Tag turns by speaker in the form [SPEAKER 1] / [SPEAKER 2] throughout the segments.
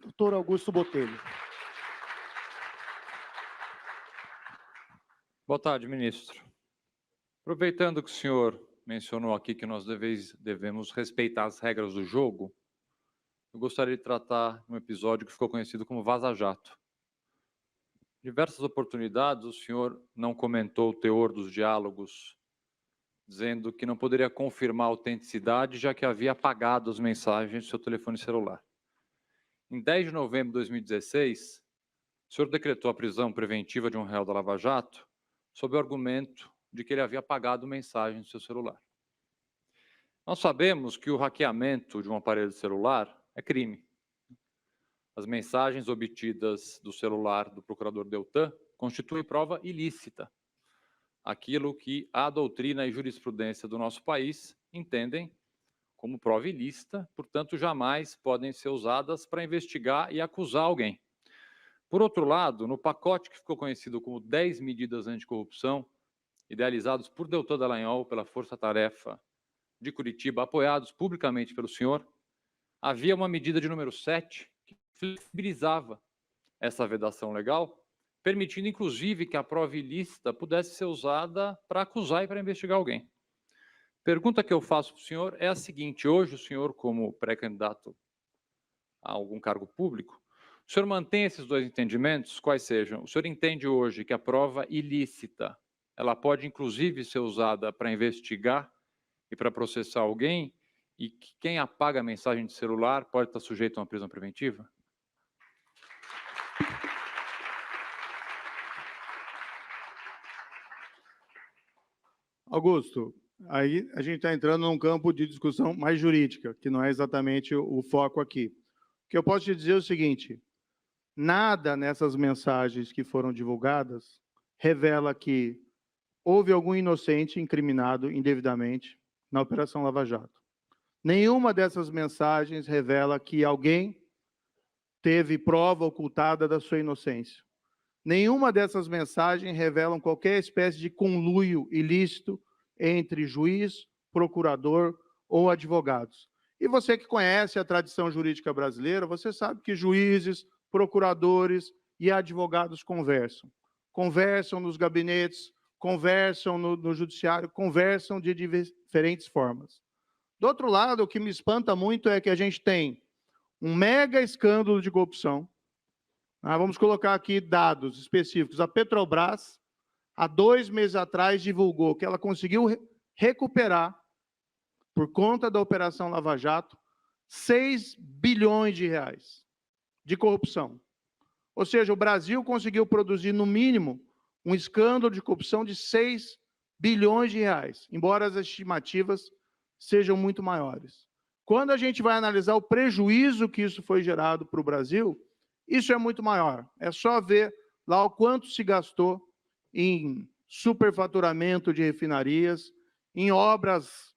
[SPEAKER 1] doutor Augusto Botelho.
[SPEAKER 2] Boa tarde, ministro. Aproveitando que o senhor mencionou aqui que nós devemos respeitar as regras do jogo, eu gostaria de tratar um episódio que ficou conhecido como Vaza Jato. Em diversas oportunidades, o senhor não comentou o teor dos diálogos, dizendo que não poderia confirmar a autenticidade, já que havia apagado as mensagens do seu telefone celular. Em 10 de novembro de 2016, o senhor decretou a prisão preventiva de um réu da Lava Jato sob o argumento de que ele havia apagado mensagens do seu celular. Nós sabemos que o hackeamento de um aparelho celular é crime. As mensagens obtidas do celular do procurador Deltan constituem prova ilícita, aquilo que a doutrina e jurisprudência do nosso país entendem como prova ilícita, portanto, jamais podem ser usadas para investigar e acusar alguém. Por outro lado, no pacote que ficou conhecido como 10 medidas anticorrupção, idealizados por Deltan Dallagnol pela Força Tarefa de Curitiba, apoiados publicamente pelo senhor, havia uma medida de número 7 que flexibilizava essa vedação legal, permitindo, inclusive, que a prova ilícita pudesse ser usada para acusar e para investigar alguém. Pergunta que eu faço para o senhor é a seguinte: hoje o senhor, como pré-candidato a algum cargo público, o senhor mantém esses dois entendimentos? Quais sejam? O senhor entende hoje que a prova ilícita, ela pode, inclusive, ser usada para investigar e para processar alguém, e que quem apaga a mensagem de celular pode estar sujeito a uma prisão preventiva?
[SPEAKER 1] Augusto, aí a gente está entrando num campo de discussão mais jurídica, que não é exatamente o foco aqui. O que eu posso te dizer é o seguinte: nada nessas mensagens que foram divulgadas revela que houve algum inocente incriminado indevidamente na Operação Lava Jato. Nenhuma dessas mensagens revela que alguém teve prova ocultada da sua inocência. Nenhuma dessas mensagens revelam qualquer espécie de conluio ilícito entre juiz, procurador ou advogados. E você que conhece a tradição jurídica brasileira, você sabe que juízes, procuradores e advogados conversam. Conversam nos gabinetes, conversam no judiciário, conversam de diferentes formas. Do outro lado, o que me espanta muito é que a gente tem um mega escândalo de corrupção. Vamos colocar aqui dados específicos. A Petrobras, há 2 meses atrás, divulgou que ela conseguiu recuperar, por conta da Operação Lava Jato, 6 bilhões de reais de corrupção. Ou seja, o Brasil conseguiu produzir, no mínimo, um escândalo de corrupção de 6 bilhões de reais, embora as estimativas sejam muito maiores. Quando a gente vai analisar o prejuízo que isso foi gerado para o Brasil, isso é muito maior. É só ver lá o quanto se gastou em superfaturamento de refinarias, em obras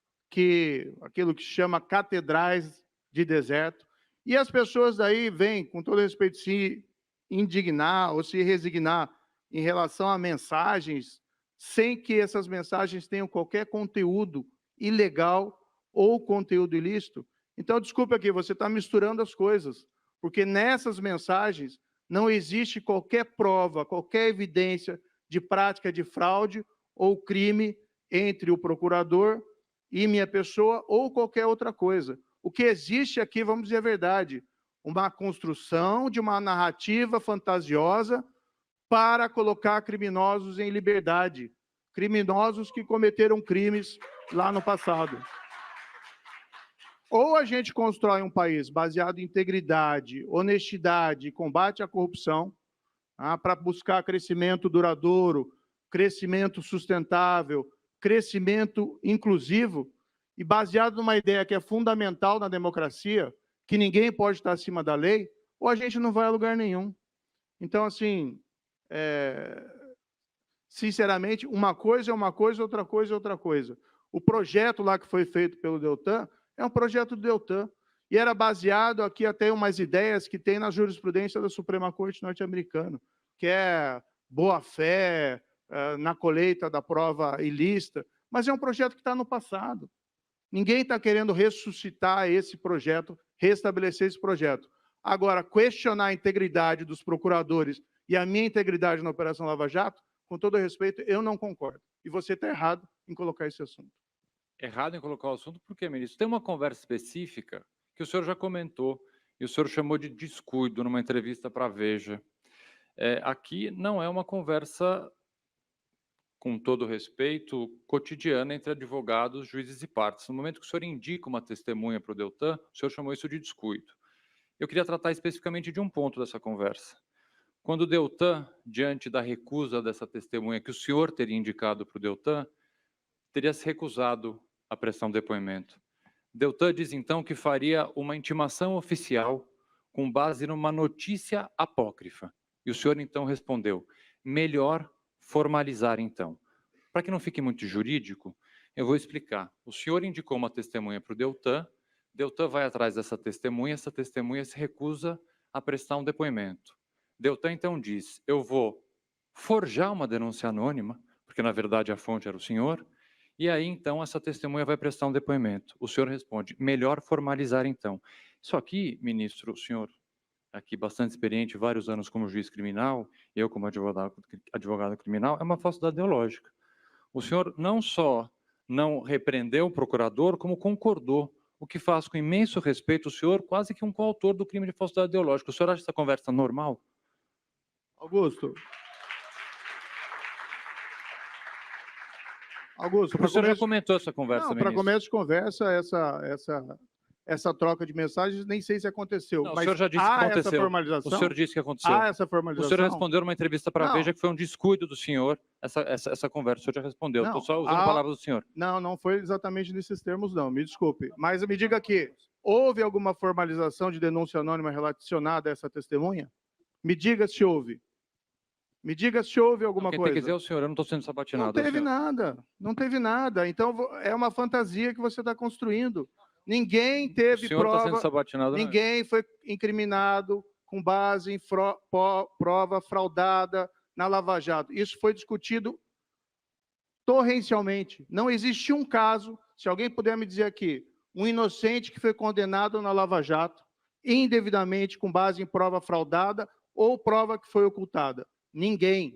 [SPEAKER 1] aquilo que se chama catedrais de deserto, e as pessoas daí vêm, com todo respeito, se indignar ou se resignar em relação a mensagens, sem que essas mensagens tenham qualquer conteúdo ilegal ou conteúdo ilícito. Então, desculpe aqui, você está misturando as coisas, porque nessas mensagens não existe qualquer prova, qualquer evidência de prática de fraude ou crime entre o procurador e minha pessoa ou qualquer outra coisa. O que existe aqui, vamos dizer a verdade, uma construção de uma narrativa fantasiosa para colocar criminosos em liberdade, criminosos que cometeram crimes lá no passado. Ou a gente constrói um país baseado em integridade, honestidade e combate à corrupção, para buscar crescimento duradouro, crescimento sustentável, crescimento inclusivo, e baseado numa ideia que é fundamental na democracia, que ninguém pode estar acima da lei, ou a gente não vai a lugar nenhum. Então, assim, sinceramente, uma coisa é uma coisa, outra coisa é outra coisa. O projeto lá que foi feito pelo Deltan é um projeto do Deltan, e era baseado aqui até umas ideias que tem na jurisprudência da Suprema Corte norte-americana, que é boa-fé na colheita da prova ilícita, mas é um projeto que está no passado. Ninguém está querendo ressuscitar esse projeto, restabelecer esse projeto. Agora, questionar a integridade dos procuradores e a minha integridade na Operação Lava Jato, com todo respeito, eu não concordo. E você está errado em colocar esse assunto.
[SPEAKER 2] Errado em colocar o assunto, por quê, ministro? Tem uma conversa específica que o senhor já comentou e o senhor chamou de descuido numa entrevista para a Veja. Aqui não é uma conversa, com todo respeito, cotidiana entre advogados, juízes e partes. No momento que o senhor indica uma testemunha para o Deltan, o senhor chamou isso de descuido. Eu queria tratar especificamente de um ponto dessa conversa. Quando o Deltan, diante da recusa dessa testemunha que o senhor teria indicado para o Deltan, teria se recusado a prestar um depoimento. Deltan diz, então, que faria uma intimação oficial com base numa notícia apócrifa. E o senhor, então, respondeu, melhor formalizar, então. Para que não fique muito jurídico, eu vou explicar. O senhor indicou uma testemunha para o Deltan vai atrás dessa testemunha, essa testemunha se recusa a prestar um depoimento. Deltan, então, diz, eu vou forjar uma denúncia anônima, porque, na verdade, a fonte era o senhor, e aí, então, essa testemunha vai prestar um depoimento. O senhor responde, melhor formalizar, então. Isso aqui, ministro, o senhor, aqui bastante experiente, vários anos como juiz criminal, eu como advogado criminal, é uma falsidade ideológica. O senhor não só não repreendeu o procurador, como concordou, o que faz com imenso respeito o senhor, quase que um coautor do crime de falsidade ideológica. O senhor acha essa conversa normal?
[SPEAKER 1] Augusto,
[SPEAKER 2] O senhor já comentou essa conversa,
[SPEAKER 1] não, para
[SPEAKER 2] ministro.
[SPEAKER 1] começo de conversa, essa troca de mensagens, nem sei se aconteceu.
[SPEAKER 2] Não,
[SPEAKER 1] mas
[SPEAKER 2] o senhor já disse que
[SPEAKER 1] há
[SPEAKER 2] aconteceu.
[SPEAKER 1] essa formalização?
[SPEAKER 2] O senhor disse que aconteceu.
[SPEAKER 1] Há essa
[SPEAKER 2] O
[SPEAKER 1] formalização?
[SPEAKER 2] senhor respondeu numa entrevista para a
[SPEAKER 1] Não.
[SPEAKER 2] Veja que foi um descuido do senhor, essa conversa. O senhor já respondeu. Estou
[SPEAKER 1] Não,
[SPEAKER 2] só usando palavras do senhor.
[SPEAKER 1] Não, não foi exatamente nesses termos, não. Me desculpe. Mas me diga aqui, houve alguma formalização de denúncia anônima relacionada a essa testemunha? Me diga se houve. Me diga se houve alguma
[SPEAKER 2] Quem
[SPEAKER 1] coisa.
[SPEAKER 2] tem que dizer é o senhor, eu não estou sendo sabatinado.
[SPEAKER 1] Não teve nada, não teve nada. Então, é uma fantasia que você está construindo. Ninguém teve
[SPEAKER 2] O senhor está sendo
[SPEAKER 1] prova,
[SPEAKER 2] sabatinado.
[SPEAKER 1] ninguém foi incriminado com base em prova fraudada na Lava Jato. Isso foi discutido torrencialmente. Não existe um caso, se alguém puder me dizer aqui, um inocente que foi condenado na Lava Jato, indevidamente com base em prova fraudada ou prova que foi ocultada. Ninguém.